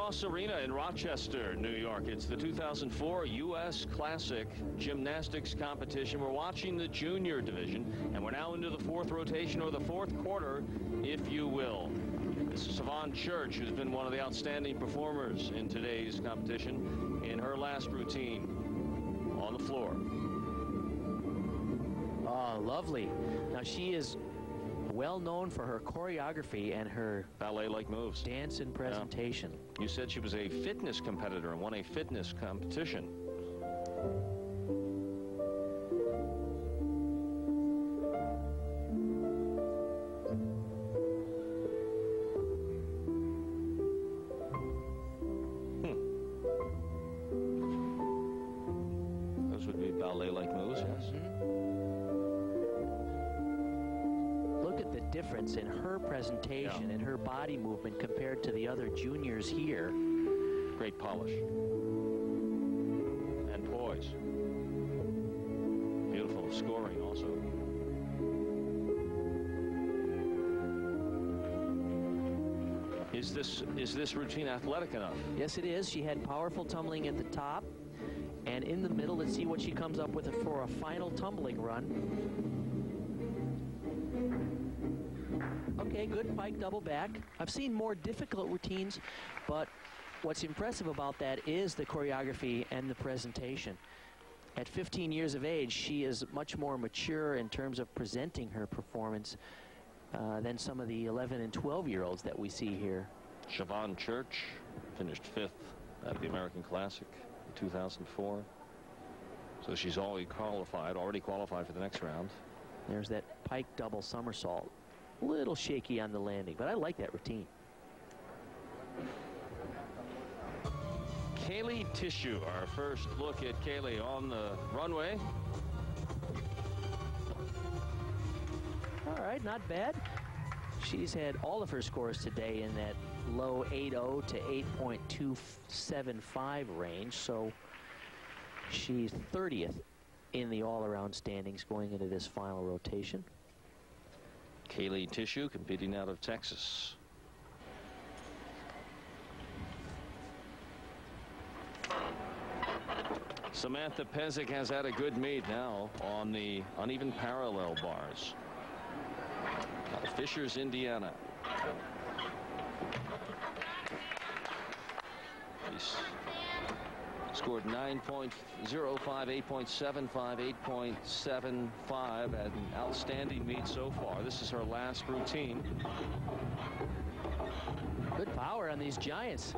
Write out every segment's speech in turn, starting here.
Ross Arena in Rochester, New York. It's the 2004 U.S. Classic Gymnastics competition. We're watching the junior division, and we're now into the fourth rotation, or the fourth quarter, if you will. This is Savon Church, who's been one of the outstanding performers in today's competition, in her last routine on the floor. Oh, lovely. Now, she is well known for her choreography and her ballet-like moves, dance and presentation. Yeah. You said she was a fitness competitor and won a fitness competition. Those would be ballet-like moves, yes. Difference in her presentation and her body movement compared to the other juniors here. Great polish and poise. Beautiful scoring also. Is this routine athletic enough? Yes, it is. She had powerful tumbling at the top, and in the middle, let's see what she comes up with for a final tumbling run. Okay, good pike double back. I've seen more difficult routines, but what's impressive about that is the choreography and the presentation. At 15 years of age, she is much more mature in terms of presenting her performance than some of the 11 and 12-year-olds that we see here. Savon Church finished 5th at the American Classic in 2004. So she's already qualified for the next round. There's that pike double somersault. A little shaky on the landing, but I like that routine. Kaylee Tissue, our first look at Kaylee on the runway. All right, not bad. She's had all of her scores today in that low 8.0 to 8.275 range, so she's 30th in the all-around standings going into this final rotation. Kaylee Tissue competing out of Texas. Samantha Pezic has had a good meet now on the uneven parallel bars. Out of Fishers, Indiana. She's scored 9.05, 8.75, 8.75, an outstanding meet so far. This is her last routine. Good power on these giants.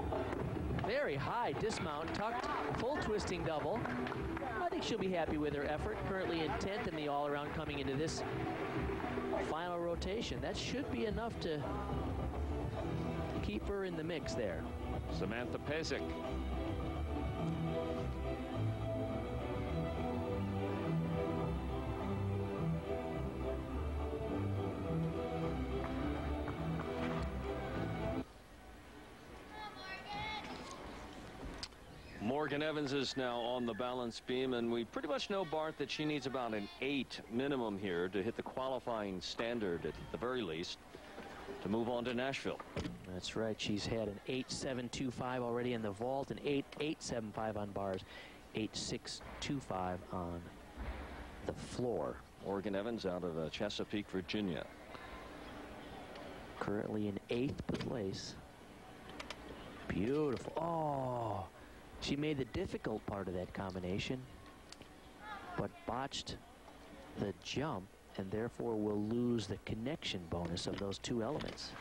Very high dismount, tucked, full twisting double. I think she'll be happy with her effort. Currently in 10th in the all-around coming into this final rotation. That should be enough to keep her in the mix there. Samantha Pezic. Morgan Evans is now on the balance beam, and we pretty much know, Bart, that she needs about an 8 minimum here to hit the qualifying standard at the very least to move on to Nashville. That's right. She's had an 8.725 already in the vault, an 8.875 on bars, 8.625 on the floor. Morgan Evans out of Chesapeake, Virginia. Currently in 8th place. Beautiful. Oh, she made the difficult part of that combination, but botched the jump, and therefore will lose the connection bonus of those two elements.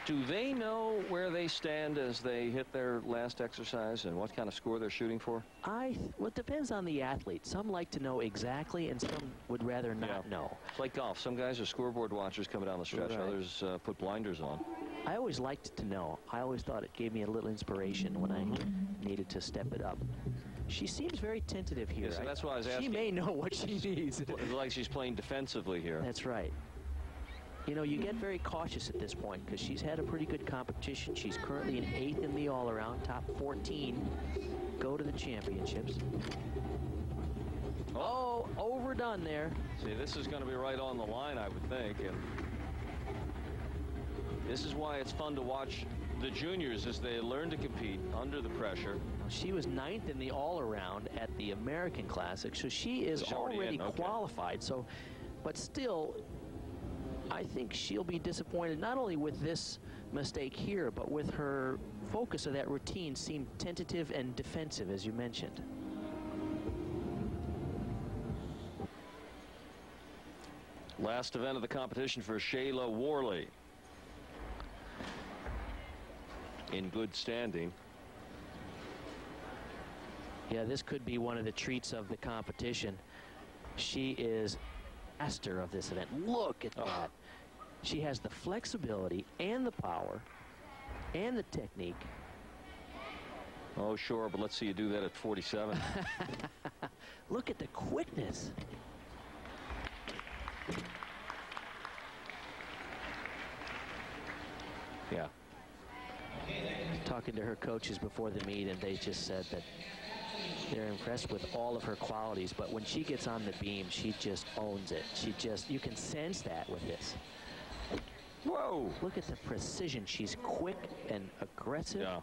Do they know where they stand as they hit their last exercise and what kind of score they're shooting for? Well, it depends on the athlete. Some like to know exactly, and some would rather not know. It's like golf. Some guys are scoreboard watchers coming down the stretch. Right. Others put blinders on. I always liked to know. I always thought it gave me a little inspiration when I needed to step it up. She seems very tentative here. Yeah, so that's why I was asking. She may know what she needs. It's like she's playing defensively here. That's right. You know, you get very cautious at this point because she's had a pretty good competition. She's currently in 8th in the all-around, top 14 go to the championships. Oh, overdone there. See, this is going to be right on the line, I would think. And this is why it's fun to watch the juniors as they learn to compete under the pressure. She was 9th in the all-around at the American Classic, so she is already qualified. So, but still, I think she'll be disappointed not only with this mistake here, but with her focus of that routine seemed tentative and defensive, as you mentioned. Last event of the competition for Shayla Worley. In good standing. Yeah, this could be one of the treats of the competition. She is master of this event. Look at that. She has the flexibility and the power and the technique. Oh, sure, but let's see you do that at 47. Look at the quickness. Yeah. Talking to her coaches before the meet, and they just said that they're impressed with all of her qualities, but when she gets on the beam, she just owns it. You can sense that with this. Whoa! Look at the precision. She's quick and aggressive. Yeah.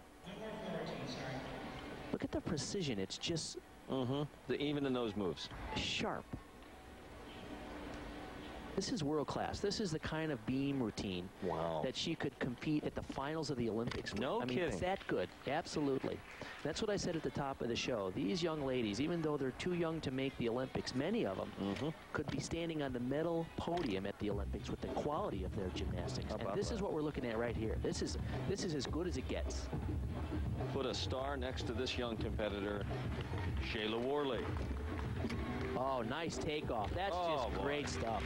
Look at the precision. It's just even in those moves. Sharp. This is world class. This is the kind of beam routine that she could compete at the finals of the Olympics with. No kidding. It's that good. Absolutely. That's what I said at the top of the show. These young ladies, even though they're too young to make the Olympics, many of them could be standing on the medal podium at the Olympics with the quality of their gymnastics. And this is what we're looking at right here. This is as good as it gets. Put a star next to this young competitor, Shayla Worley. Oh, nice takeoff. That's just great stuff.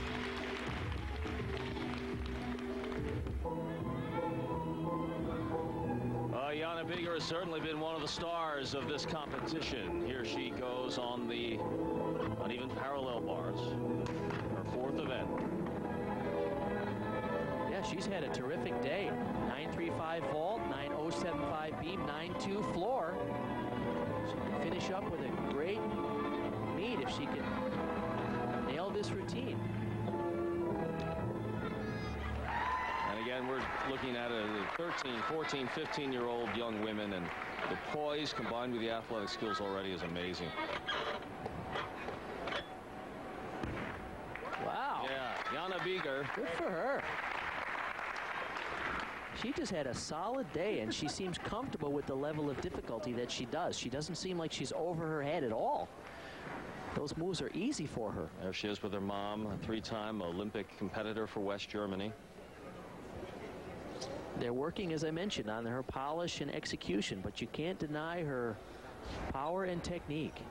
Jana Bieger has certainly been one of the stars of this competition. Here she goes on the uneven parallel bars. Her 4th event. Yeah, she's had a terrific day. 9.35 vault, 9.075 beam, 9.2 floor. She can finish up with a great meet if she can nail this routine. And again, we're looking at a 13, 14, 15-year-old young women, and the poise combined with the athletic skills already is amazing. Wow. Yeah, Jana Bieger. Good for her. She just had a solid day, and she seems comfortable with the level of difficulty that she does. She doesn't seem like she's over her head at all. Those moves are easy for her. There she is with her mom, a 3-time Olympic competitor for West Germany. They're working, as I mentioned, on her polish and execution, but you can't deny her power and technique.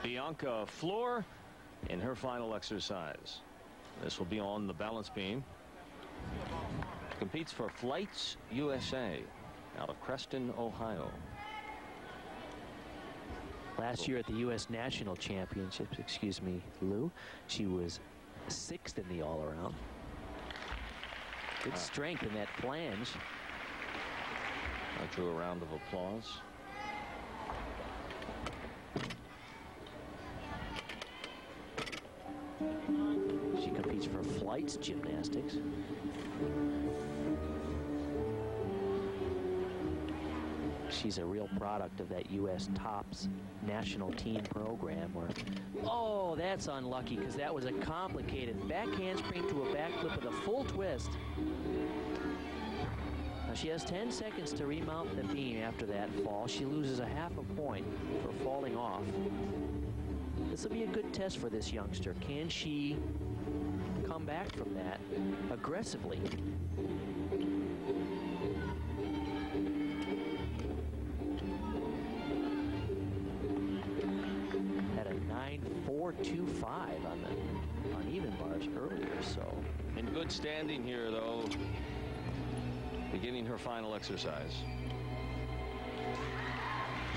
Bianca Floor in her final exercise. This will be on the balance beam. Competes for Flights USA out of Creston, Ohio. Last year at the U.S. National Championships, Lou, she was 6th in the all-around. Good strength in that flange. I drew a round of applause. She competes for Flights Gymnastics. She's a real product of that U.S. Tops national team program where, oh, that's unlucky because that was a complicated back handspring to a backflip with a full twist. Now she has 10 seconds to remount the beam after that fall. She loses a half a point for falling off. This will be a good test for this youngster. Can she come back from that aggressively? Had a 9.425 on the uneven bars earlier, so. In good standing here, though, beginning her final exercise.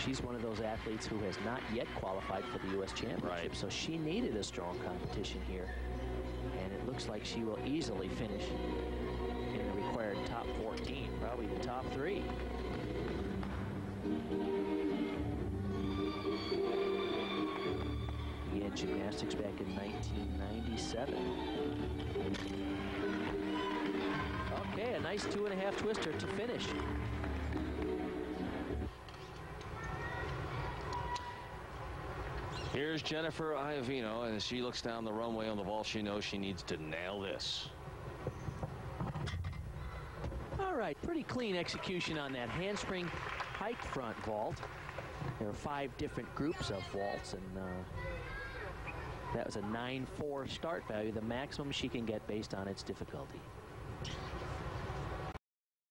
She's one of those athletes who has not yet qualified for the U.S. Championship, so she needed a strong competition here. And it looks like she will easily finish in the required top 14, probably the top 3. Again, in gymnastics back in 1997. Okay, a nice 2.5 twister to finish. Here's Jennifer Iovino, and as she looks down the runway on the vault, she knows she needs to nail this. All right, pretty clean execution on that handspring height front vault. There are 5 different groups of vaults, and that was a 9.4 start value, the maximum she can get based on its difficulty.